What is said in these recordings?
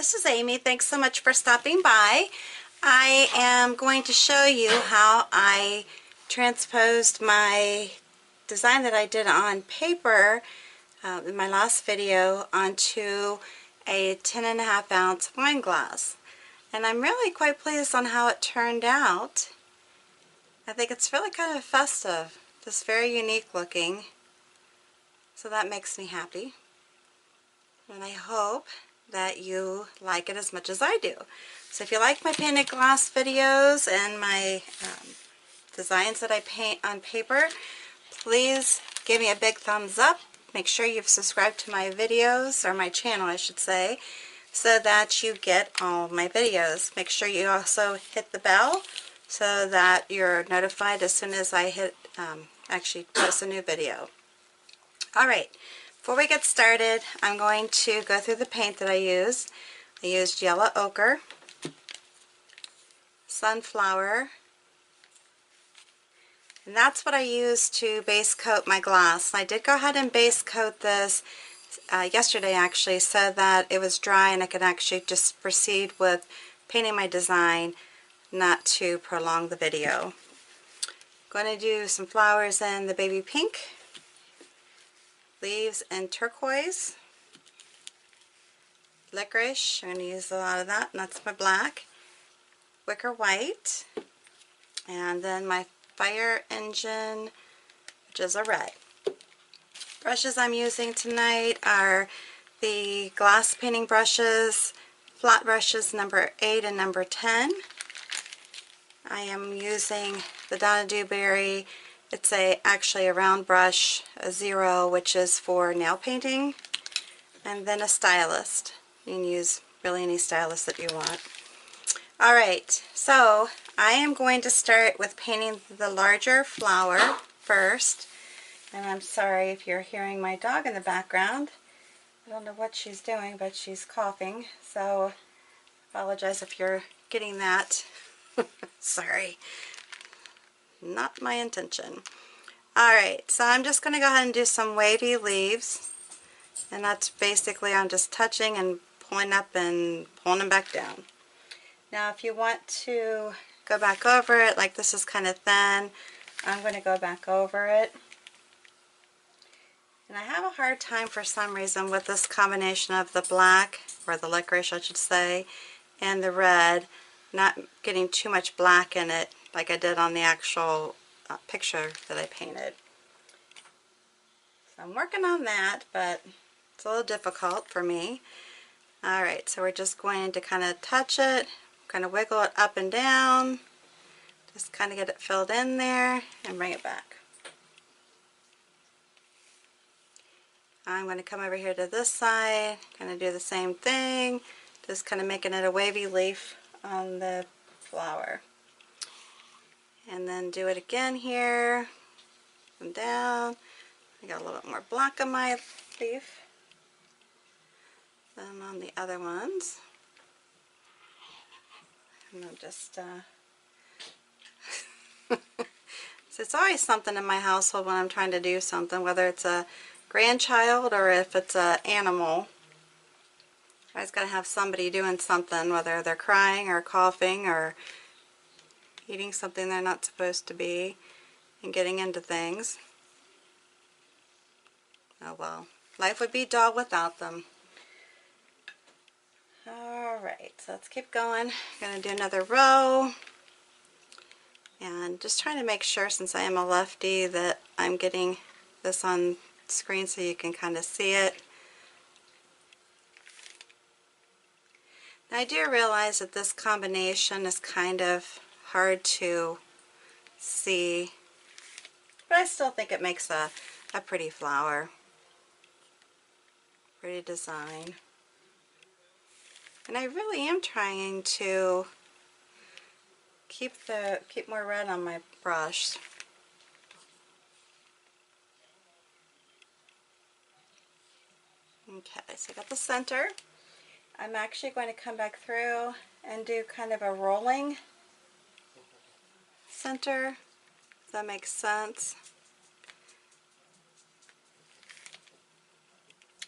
this is Amy. Thanks so much for stopping by. I am going to show you how I transposed my design that I did on paper in my last video onto a 10.5 ounce wine glass. And I'm really quite pleased on how it turned out. I think it's really kind of festive, just very unique looking. So that makes me happy. And I hope that you like it as much as I do. So if you like my painted glass videos and my designs that I paint on paper, please give me a big thumbs up. Make sure you've subscribed to my videos, or my channel I should say, so that you get all of my videos. Make sure you also hit the bell so that you're notified as soon as I actually post a new video. Alright, before we get started, I'm going to go through the paint that I used. I used yellow ochre, sunflower, and that's what I used to base coat my glass. I did go ahead and base coat this yesterday actually, so that it was dry and I could actually just proceed with painting my design, not to prolong the video. I'm going to do some flowers in the baby pink, leaves in turquoise, licorice, I'm going to use a lot of that, and that's my black, wicker white, and then my fire engine, which is a red. Brushes I'm using tonight are the glass painting brushes, flat brushes number 8 and number 10. I am using the Donna Dewberry. It's actually a round brush, a 0, which is for nail painting, and then a Stylis. You can use really any stylus that you want. Alright, so I am going to start with painting the larger flower first. And I'm sorry if you're hearing my dog in the background. I don't know what she's doing, but she's coughing, so apologize if you're getting that. Sorry. Not my intention. Alright, so I'm just going to go ahead and do some wavy leaves, and that's basically I'm just touching and pulling up and pulling them back down. Now if you want to go back over it, like this is kind of thin, I'm going to go back over it. And I have a hard time for some reason with this combination of the black, or the licorice I should say, and the red, not getting too much black in it like I did on the actual picture that I painted. So I'm working on that, but it's a little difficult for me. Alright, so we're just going to kind of touch it, kind of wiggle it up and down, just kind of get it filled in there and bring it back. I'm going to come over here to this side, kind of do the same thing, just kind of making it a wavy leaf on the flower. And then do it again here, and down. I got a little bit more black on my leaf than on the other ones. And I'm just, so it's always something in my household when I'm trying to do something, whether it's a grandchild or if it's an animal. I always got to have somebody doing something, whether they're crying or coughing or eating something they're not supposed to be and getting into things. Oh well, life would be dull without them. Alright, so let's keep going. I'm going to do another row. And just trying to make sure, since I am a lefty, that I'm getting this on screen so you can kind of see it. Now I do realize that this combination is kind of hard to see, but I still think it makes a pretty flower, pretty design. And I really am trying to keep more red on my brush. Okay, so I got the center. I'm actually going to come back through and do kind of a rolling center, if that makes sense.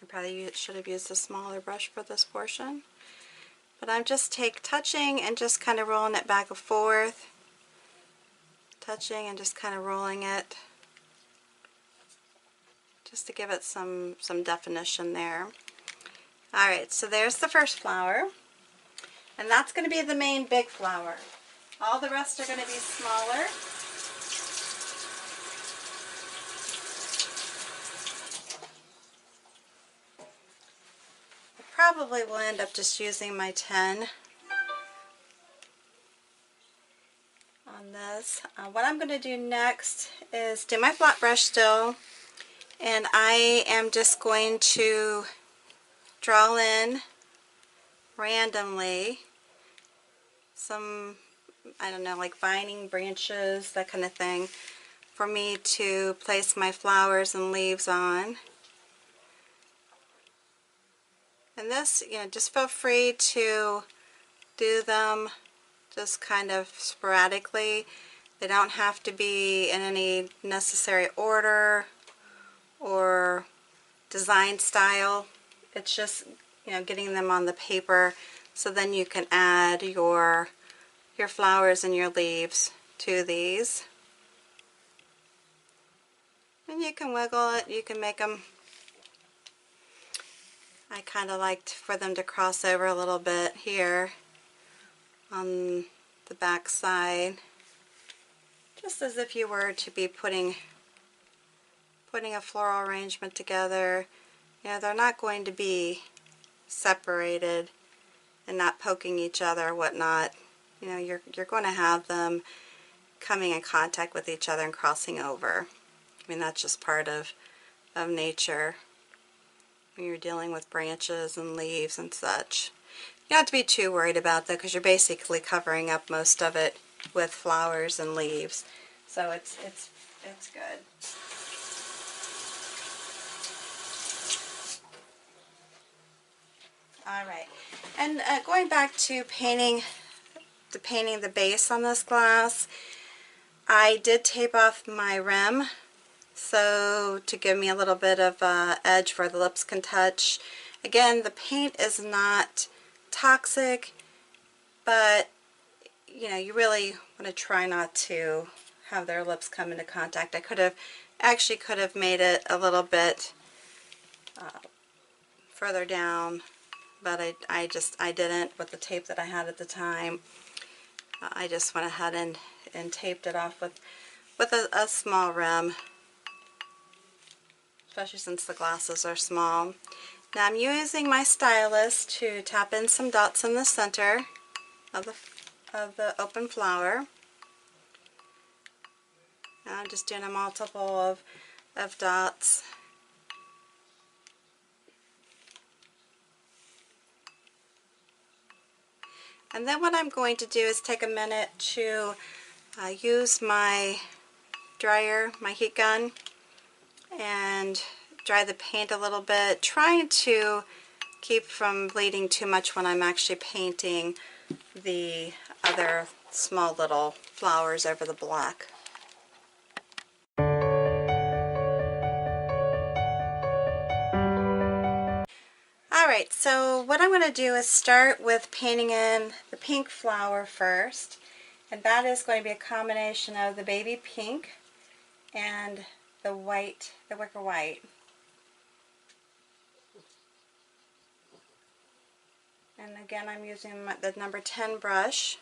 I probably should have used a smaller brush for this portion. But I'm just touching and just kind of rolling it back and forth. Touching and just kind of rolling it. Just to give it some definition there. Alright, so there's the first flower. And that's going to be the main big flower. All the rest are going to be smaller. I probably will end up just using my 10 on this. What I'm going to do next is do my flat brush still, and I am just going to draw in randomly some, I don't know, like vining branches, that kind of thing, for me to place my flowers and leaves on. And this, you know, just feel free to do them just kind of sporadically. They don't have to be in any necessary order or design style. It's just, you know, getting them on the paper so then you can add your flowers and your leaves to these. And you can wiggle it, you can make them, I kind of liked for them to cross over a little bit here on the back side, just as if you were to be putting a floral arrangement together. You know, they're not going to be separated and not poking each other or whatnot. You know, you're going to have them coming in contact with each other and crossing over. I mean, that's just part of nature when you're dealing with branches and leaves and such. You don't have to be too worried about that because you're basically covering up most of it with flowers and leaves. So it's good. Alright, and going back to painting the base on this glass, I did tape off my rim, so to give me a little bit of edge where the lips can touch. Again, the paint is not toxic, but you know, you really want to try not to have their lips come into contact. I could have made it a little bit further down, but I didn't with the tape that I had at the time. I just went ahead and taped it off with a small rim, especially since the glasses are small. Now I'm using my Stylis to tap in some dots in the center of the open flower. And I'm just doing a multiple of dots. And then what I'm going to do is take a minute to use my dryer, my heat gun, and dry the paint a little bit, trying to keep from bleeding too much when I'm actually painting the other small little flowers over the black. Alright, so what I'm going to do is start with painting in the pink flower first, and that is going to be a combination of the baby pink and the white, the wicker white. And again, I'm using the number 10 brush.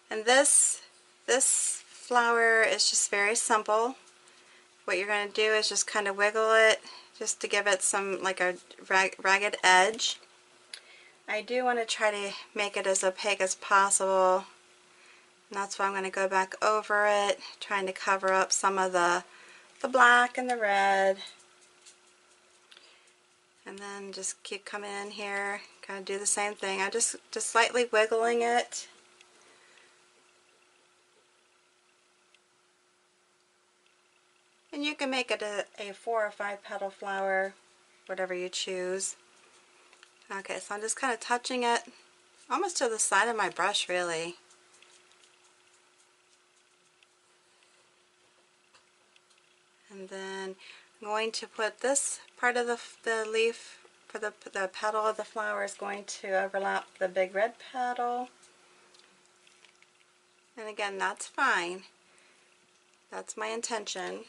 And this flower is just very simple. What you're going to do is just kind of wiggle it just to give it some, like a ragged edge. I do want to try to make it as opaque as possible. And that's why I'm going to go back over it, trying to cover up some of the black and the red. And then just keep coming in here, kind of do the same thing. I just slightly wiggling it. And you can make it a 4 or 5 petal flower, whatever you choose. Okay, so I'm just kind of touching it almost to the side of my brush, really. And then I'm going to put this part of the leaf for the petal of the flower is going to overlap the big red petal. And again, that's fine. That's my intention.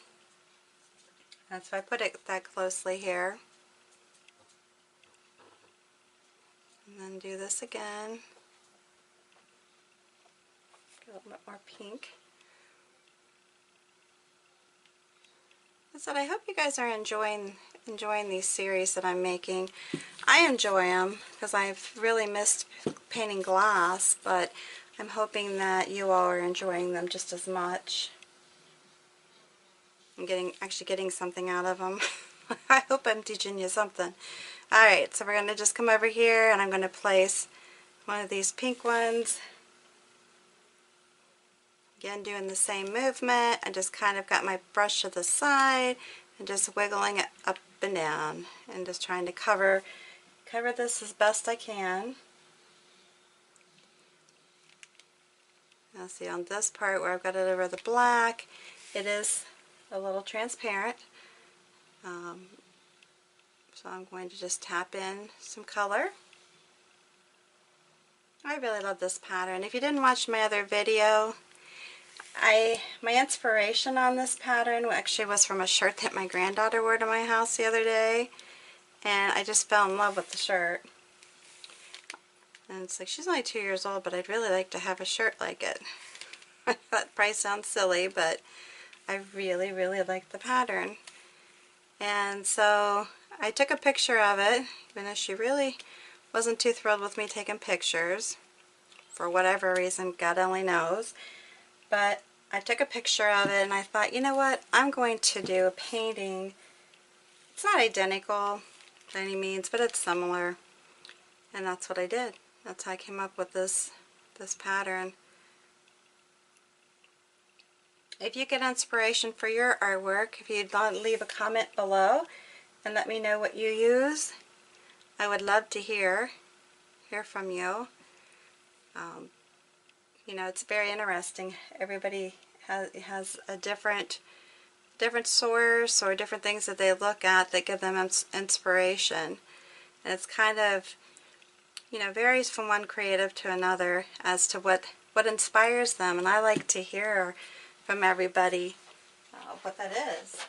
That's why I put it that closely here. And then do this again. Get a little bit more pink. So I hope you guys are enjoying these series that I'm making. I enjoy them because I've really missed painting glass, but I'm hoping that you all are enjoying them just as much. I'm actually getting something out of them. I hope I'm teaching you something. Alright, so we're going to just come over here and I'm going to place one of these pink ones. Again, doing the same movement. I just kind of got my brush to the side and just wiggling it up and down and just trying to cover this as best I can. Now see, on this part where I've got it over the black, it is a little transparent. So I'm going to just tap in some color. I really love this pattern. If you didn't watch my other video, my inspiration on this pattern actually was from a shirt that my granddaughter wore to my house the other day, and I just fell in love with the shirt. And it's like, she's only 2 years old, but I'd really like to have a shirt like it. That probably sounds silly, but I really, really like the pattern. And so I took a picture of it, even though she really wasn't too thrilled with me taking pictures. For whatever reason, God only knows. But I took a picture of it and I thought, you know what, I'm going to do a painting. It's not identical by any means, but it's similar. And that's what I did. That's how I came up with this pattern. If you get inspiration for your artwork, if you'd leave a comment below and let me know what you use, I would love to hear from you. You know, it's very interesting. Everybody has a different source or different things that they look at that give them inspiration. And it's kind of, you know, varies from one creative to another as to what inspires them. And I like to hear from everybody what that is.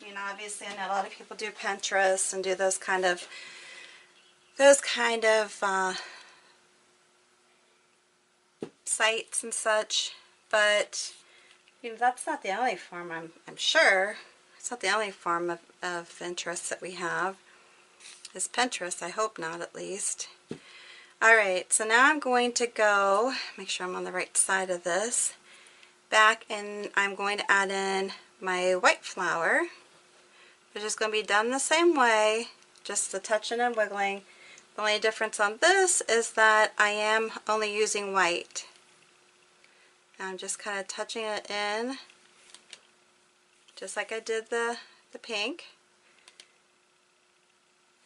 You know, obviously I know a lot of people do Pinterest and do those kind of sites and such, but you know, that's not the only form. I'm sure it's not the only form of interest that we have is Pinterest. I hope not, at least. Alright, so now I'm going to go, make sure I'm on the right side of this, back, and I'm going to add in my white flower, which is going to be done the same way, just the touching and wiggling. The only difference on this is that I am only using white. I'm just kind of touching it in, just like I did the pink.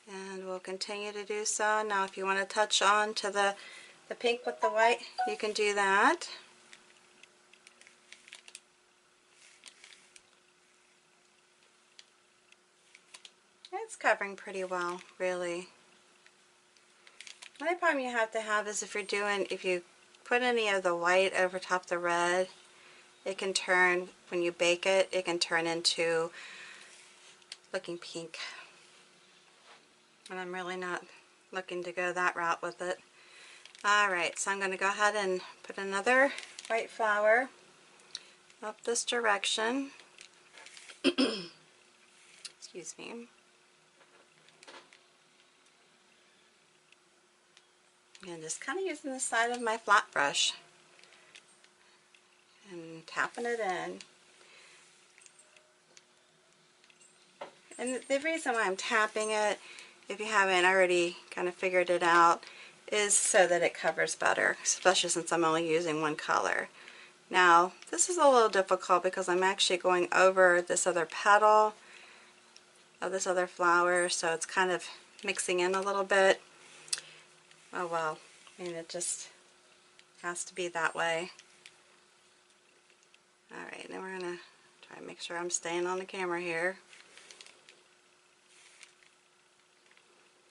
And we'll continue to do so. Now if you want to touch on to the pink with the white, you can do that. It's covering pretty well, really. The only problem you have to have is if you put any of the white over top the red, it can turn, when you bake it, it can turn into looking pink. And I'm really not looking to go that route with it. Alright, so I'm going to go ahead and put another white flower up this direction. Excuse me. And just kind of using the side of my flat brush and tapping it in. And the reason why I'm tapping it, if you haven't already kind of figured it out, is so that it covers better, especially since I'm only using one color. Now, this is a little difficult because I'm actually going over this other petal of this other flower, so it's kind of mixing in a little bit. Oh well, I mean, it just has to be that way. Alright, now we're going to Try to make sure I'm staying on the camera here.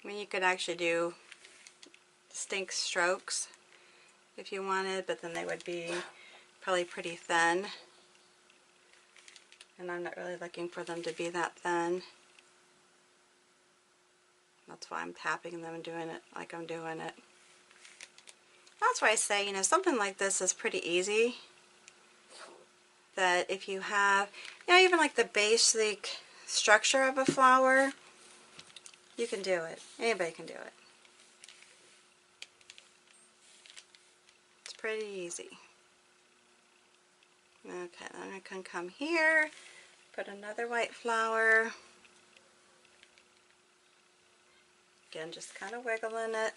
I mean, you could actually do distinct strokes if you wanted, but then they would be probably pretty thin. And I'm not really looking for them to be that thin. That's why I'm tapping them and doing it like I'm doing it. That's why I say, you know, something like this is pretty easy. That if you have, you know, even like the basic structure of a flower, you can do it. Anybody can do it. It's pretty easy. Okay, then I can come here, put another white flower. Again, just kind of wiggling it.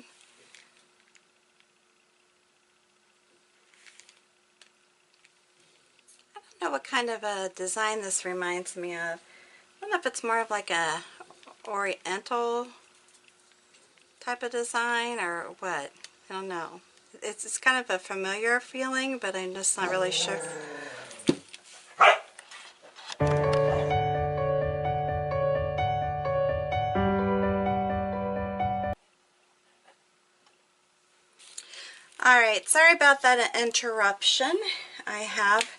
I don't know what kind of a design this reminds me of. I don't know if it's more of like a oriental type of design or what. I don't know. It's kind of a familiar feeling, but I'm just not really sure. Alright, sorry about that interruption. I have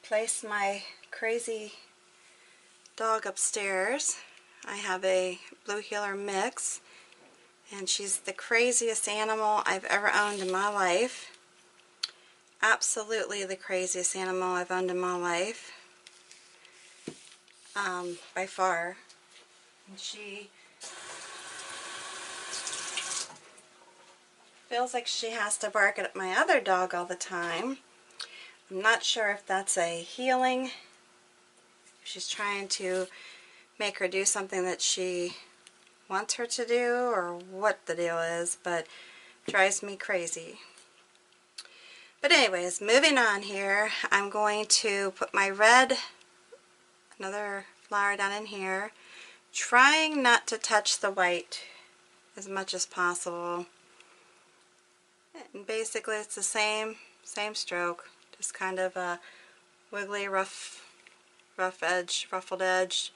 placed my crazy dog upstairs. I have a blue heeler mix, and she's the craziest animal I've ever owned in my life. Absolutely the craziest animal I've owned in my life. By far. And she feels like she has to bark at my other dog all the time. I'm not sure if that's a healing, if she's trying to make her do something that she wants her to do, or what the deal is, but it drives me crazy. But anyways, moving on here, I'm going to put my red, another flower down in here, trying not to touch the white as much as possible. And basically it's the same stroke, just kind of a wiggly, rough edge, ruffled edge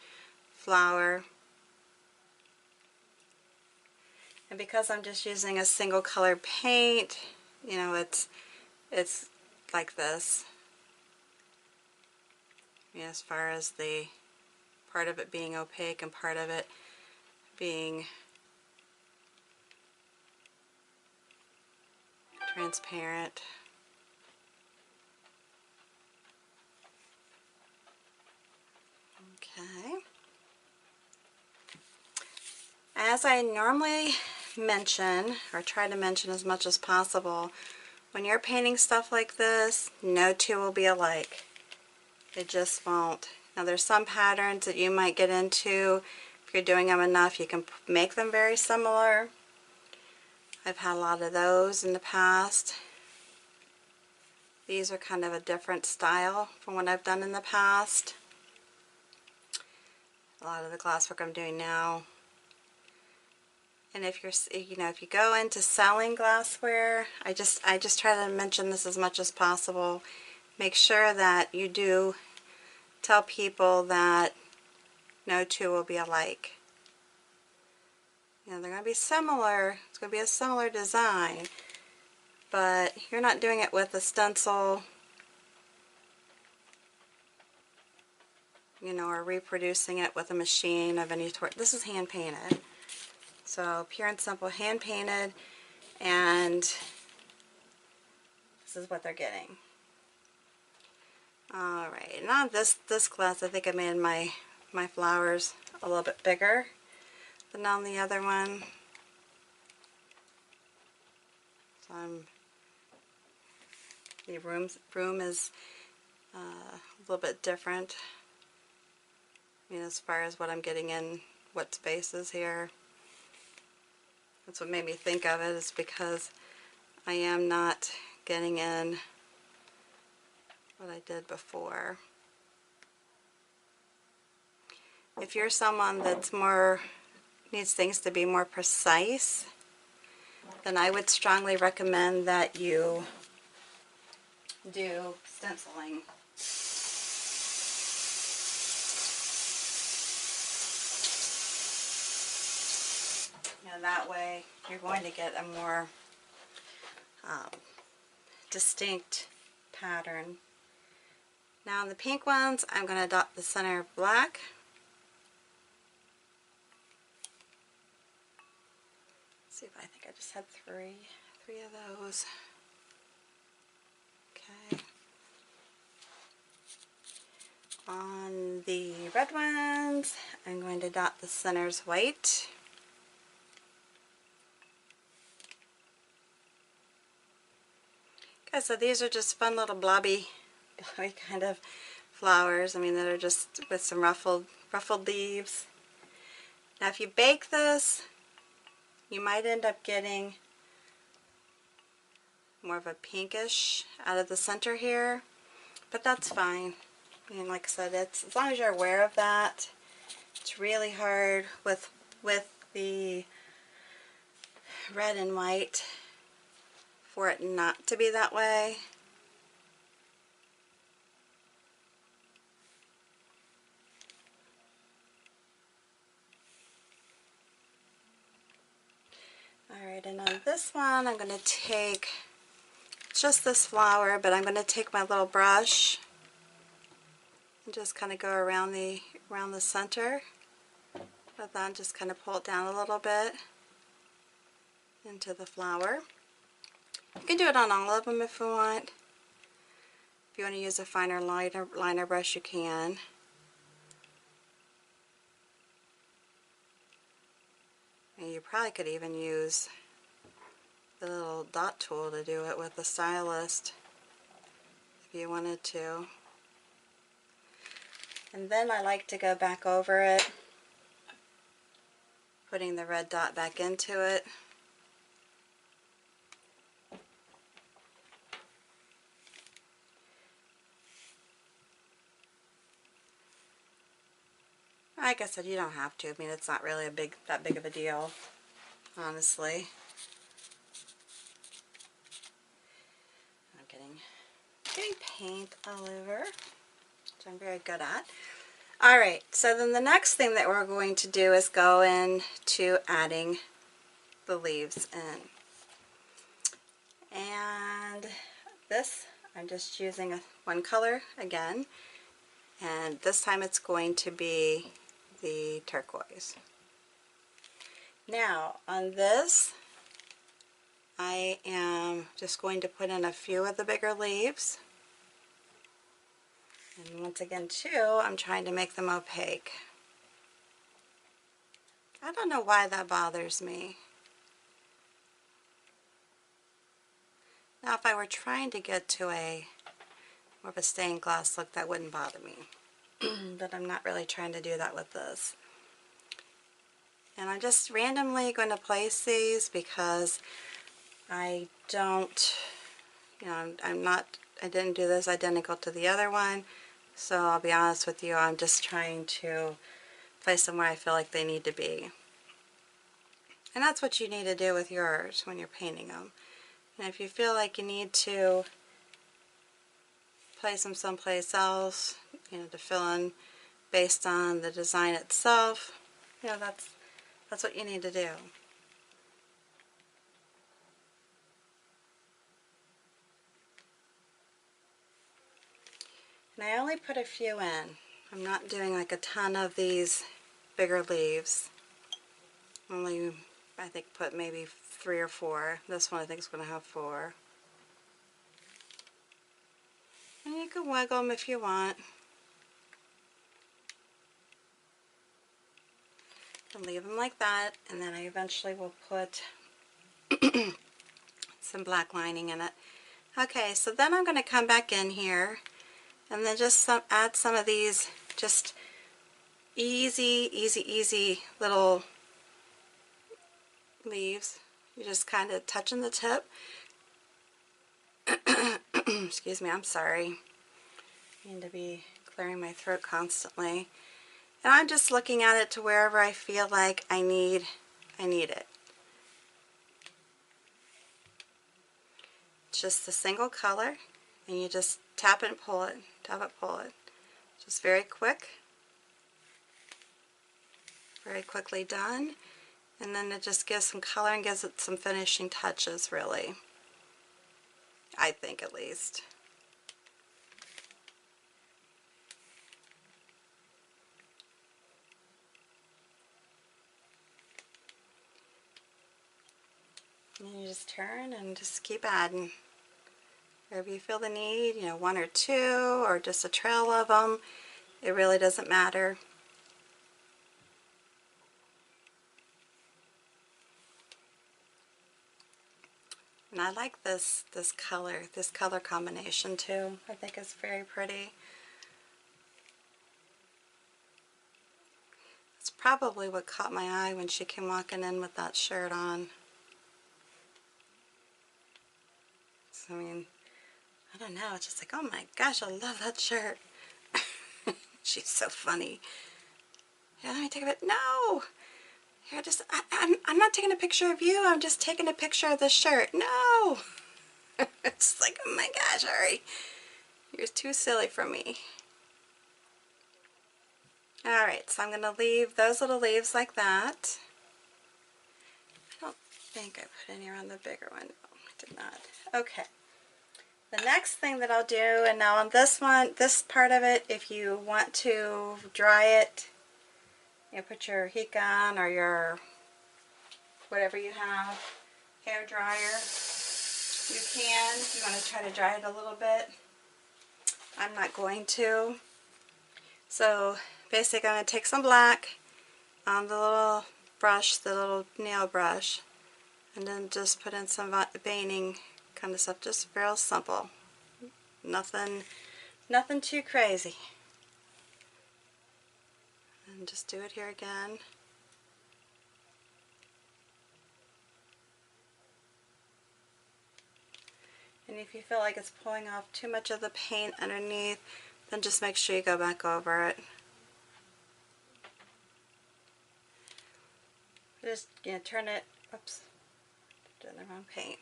flower. And because I'm just using a single color paint, you know, it's like this. You know, as far as the part of it being opaque and part of it being transparent. Okay. As I normally mention, or try to mention as much as possible, when you're painting stuff like this, no two will be alike. It just won't. Now there's some patterns that you might get into. If you're doing them enough, you can make them very similar. I've had a lot of those in the past. These are kind of a different style from what I've done in the past. A lot of the glasswork I'm doing now. And if you're, you know, if you go into selling glassware, I just try to mention this as much as possible. Make sure that you do tell people that no two will be alike. You know, they're going to be similar. It's going to be a similar design, but you're not doing it with a stencil, you know, or reproducing it with a machine of any sort. This is hand painted. So pure and simple, hand painted, and this is what they're getting. Alright, now this glass, I think I made my flowers a little bit bigger than on the other one. So the room is a little bit different. I mean, as far as what I'm getting in, what spaces here. That's what made me think of it, is because I am not getting in what I did before. If you're someone that's needs things to be more precise, then I would strongly recommend that you do stenciling. And that way you're going to get a more distinct pattern. Now in the pink ones, I'm going to dot the center black. Let's see if I think I just had three of those. Okay. On the red ones, I'm going to dot the centers white. Okay, so these are just fun little blobby kind of flowers. I mean, that are just with some ruffled leaves. Now if you bake this, you might end up getting more of a pinkish out of the center here, but that's fine. I mean, like I said, it's as long as you're aware of that. It's really hard with the red and white for it not to be that way. Alright, and on this one I'm going to take just this flower, but I'm going to take my little brush and just kind of go around the center, but then just kind of pull it down a little bit into the flower. You can do it on all of them if you want. If you want to use a finer liner brush, you can. And you probably could even use the little dot tool to do it with the Stylist if you wanted to. And then I like to go back over it, putting the red dot back into it. Like I said, you don't have to. I mean, it's not really that big of a deal, honestly. I'm getting paint all over, which I'm very good at. Alright, so then the next thing that we're going to do is go into adding the leaves in. And this, I'm just using one color again, and this time it's going to be the turquoise. Now on this, I am just going to put in a few of the bigger leaves. And once again too, I'm trying to make them opaque. I don't know why that bothers me. Now if I were trying to get to more of a stained glass look, that wouldn't bother me. But I'm not really trying to do that with this. And I'm just randomly going to place these because I don't, I didn't do this identical to the other one. So I'll be honest with you, I'm just trying to place them where I feel like they need to be. And that's what you need to do with yours when you're painting them. And if you feel like you need to place them someplace else, to fill in based on the design itself, that's what you need to do. And I only put a few in. I'm not doing like a ton of these bigger leaves. Only, I think, put maybe 3 or 4. This one I think is going to have 4. And you can wiggle them if you want. And leave them like that, and then I eventually will put some black lining in it. Okay, so then I'm going to come back in here and then just add some of these just easy little leaves. You're just kind of touching the tip. Excuse me, I'm sorry. I need to be clearing my throat constantly. And I'm just looking at it to wherever I feel like I need it. It's just a single color, and you just tap it and pull it, tap it, pull it. Just very quickly done. And then it just gives some color and gives it some finishing touches, really. I think, at least. And you just turn and just keep adding. Wherever you feel the need, you know, 1 or 2 or just a trail of them, it really doesn't matter. And I like this color combination too. I think it's very pretty. It's probably what caught my eye when she came walking in with that shirt on. So, I mean, I don't know, it's just like, oh my gosh, I love that shirt. She's so funny. Yeah, let me take a bit. No! Here, I'm not taking a picture of you, I'm just taking a picture of the shirt. No! It's like, oh my gosh, hurry. You're too silly for me. Alright, so I'm going to leave those little leaves like that. I don't think I put any around the bigger one. No, I did not. Okay. The next thing that I'll do, and now on this one, this part of it, if you want to dry it, you know, put your heat gun or your whatever you have, hair dryer, you can. If you want to try to dry it a little bit. I'm not going to. So basically I'm going to take some black on the little brush, the little nail brush, and then just put in some veining kind of stuff, just real simple. Nothing too crazy. And just do it here again. And if you feel like it's pulling off too much of the paint underneath, then just make sure you go back over it. Just, you know, turn it, oops, doing the wrong paint.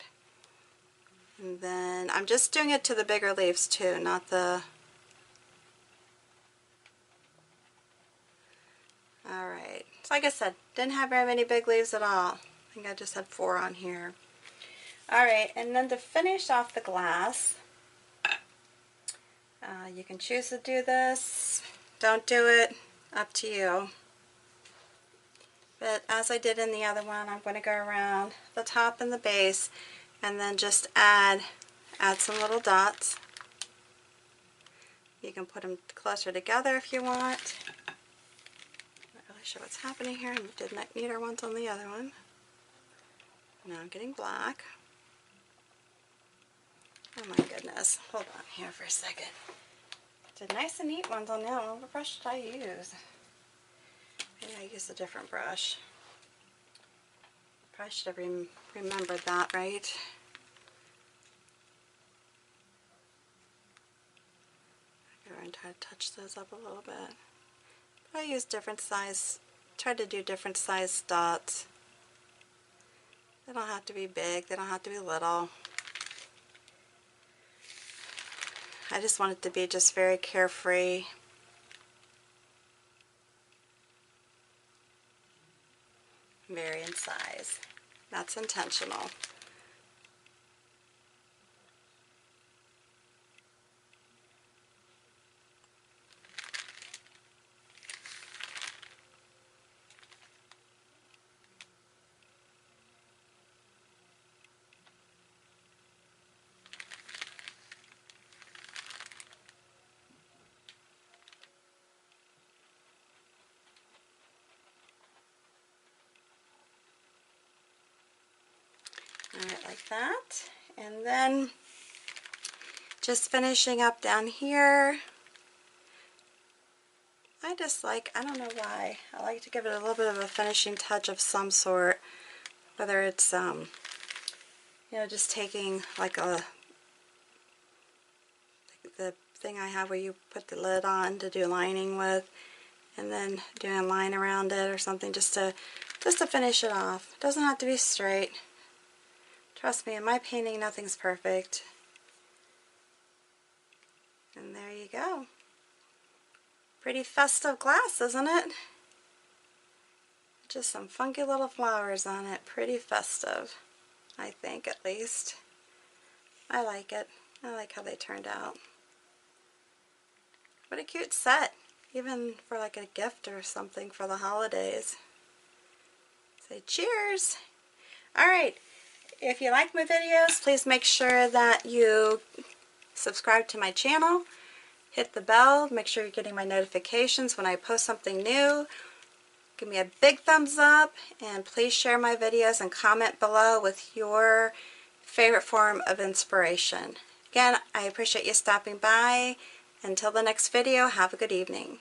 And then I'm just doing it to the bigger leaves too, not the... Alright, so like I said, didn't have very many big leaves at all. I think I just had 4 on here. Alright, and then to finish off the glass, you can choose to do this, don't do it, up to you. But as I did in the other one, I'm going to go around the top and the base and then just add some little dots. You can put them closer together if you want. Not really sure what's happening here. I did neater ones on the other one. Now I'm getting black. Oh my goodness. Hold on here for a second. Did nice and neat ones on that one. What brush did I use? Maybe I used a different brush. Probably should have remembered that, right? I'm going to try to touch those up a little bit. But I use different size, tried to do different size dots. They don't have to be big, they don't have to be little. I just want it to be just very carefree. Vary in size. That's intentional. Alright, like that. And then just finishing up down here. I don't know why, I like to give it a little bit of a finishing touch of some sort. Whether it's, you know, just taking like the thing I have where you put the lid on to do lining with, and then doing a line around it or something just to finish it off. It doesn't have to be straight. Trust me, in my painting, nothing's perfect. And there you go. Pretty festive glass, isn't it? Just some funky little flowers on it. Pretty festive, I think, at least. I like it. I like how they turned out. What a cute set, even for like a gift or something for the holidays. Say cheers! Alright, if you like my videos, please make sure that you subscribe to my channel, hit the bell, make sure you're getting my notifications when I post something new. Give me a big thumbs up, and please share my videos and comment below with your favorite form of inspiration. Again, I appreciate you stopping by. Until the next video, have a good evening.